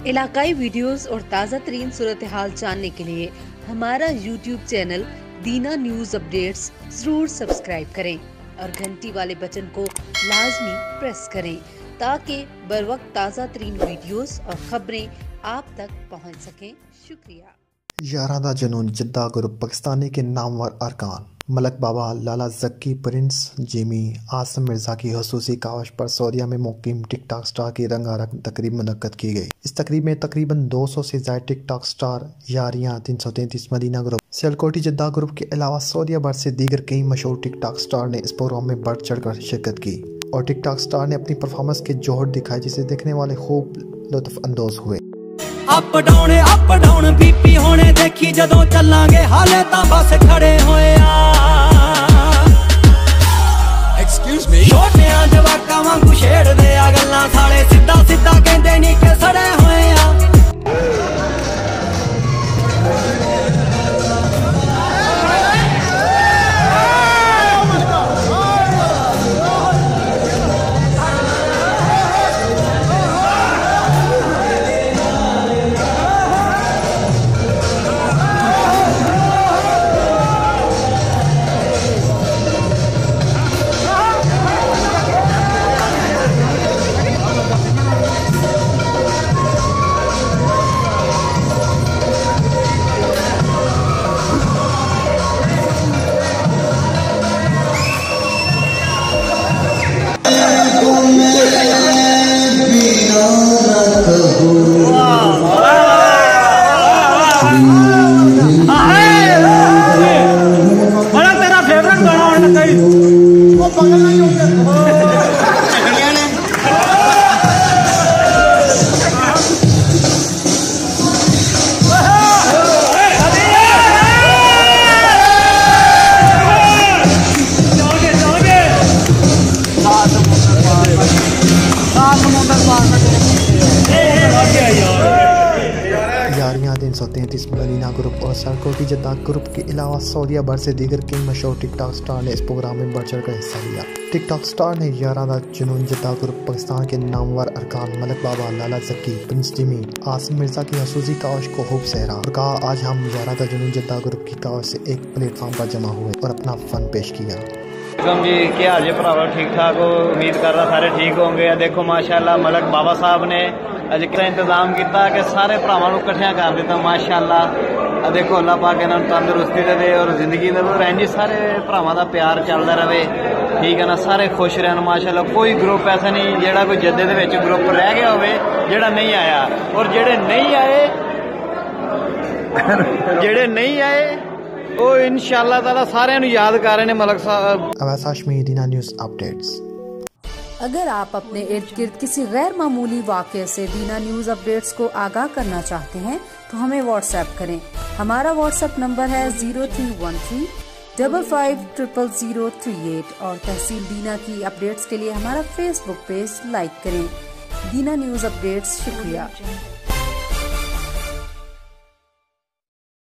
इलाकाई videos और ताज़ा तरीन सूरत हाल जानने के लिए हमारा YouTube चैनल दीना न्यूज अपडेट्स जरूर सब्सक्राइब करें और घंटी वाले बटन को लाजमी प्रेस करें ताकि बर वक्त ताज़ा तरीन वीडियोस और खबरें आप तक पहुंच सकें। शुक्रिया। 11 जुनून जिद्दा ग्रुप पाकिस्तानी के नामवर अरकान मलक बाबा, लाला jockey, Prince Jimmy, Asim Mirza की खसूसी कावश पर सऊदीया में मुकीम टिकटॉक स्टार की रंगारंग तकरीब मुनक्कद की गई। इस तकरीब में तकरीबन 200 से ज्यादा TikTok star, Yaariyan, 333 Medina group, Sialkoti जिद्दा ग्रुप के अलावा सऊदीया भर से दीगर कई मशहूर टिकटॉक स्टार ने इस प्रोग्राम में बढ़ चढ़ कर शिरकत की और टिकटॉक स्टार ने अपनी परफॉर्मेंस के जोहर दिखाए जिसे देखने वाले खूब लुत्फ अंदोज हुए। अप डाउन बीपी होने देखी जदों चलांगे हाले तां बस खड़े होए एक्सक्यूज मी छोटियां जवाकां वांगू छेड़दे आ गल्लां साले सीधा सीधा कहंदे नहीं कि सड़े होए बड़ा तेरा फेवरेट गाना होना चाहिए वो पगल नहीं होंगे यारियां, 333 मदीना ग्रुप और सियालकोटी जिद्दा ग्रुप के अलावा सऊदीया भर से दीगर कई मशहूर टिकटॉक स्टार ने इस प्रोग्राम में बढ़ चढ़ कर हिस्सा लिया। टिकटॉक स्टार ने 11 जुनून जिद्दा ग्रुप पाकिस्तान के नामवर अरकान मलक बाबा, लाला jockey, Prince Jimmy, Asim Mirza की खसूसी कावश को खूब सहरा और कहा आज हम 11 जुनून जिद्दा ग्रुप की कावश से एक प्लेटफॉर्म पर जमा हुए और अपना फन पेश किया। जी क्या हाल जी भरावा, ठीक ठाक हो? उम्मीद कर रहा सारे ठीक होंगे। देखो माशाल्लाह मलक बाबा साहब ने अज इंतजाम किया कि सारे भरावां नूं इकट्ठियां कर दिता माशाल्लाह। देखो अल्लाह पाक इन्हां नूं तंदुरुस्ती दे और जिंदगी दे रैन जी, सारे भरावां दा प्यार चलदा रहे, ठीक है ना, सारे खुश रहन माशाल्लाह। कोई ग्रुप ऐसा नहीं जेड़ा कोई जद्दे दे विच ग्रुप रह गया होवे जेड़ा नहीं आया, और जेड़े नहीं आए वो इंशाअल्लाह ताला सारे नूं याद कर रहे हैं मलक साहब। दीना न्यूज अपडेट्स। अगर आप अपने इर्द गिर्द किसी गैर मामूली वाक़े से दीना न्यूज अपडेट्स को आगाह करना चाहते हैं तो हमें व्हाट्सएप करें। हमारा व्हाट्सएप नंबर है 0313 550038 और तहसील दीना की अपडेट्स के लिए हमारा फेसबुक पेज लाइक करें। दीना न्यूज अपडेट्स। शुक्रिया।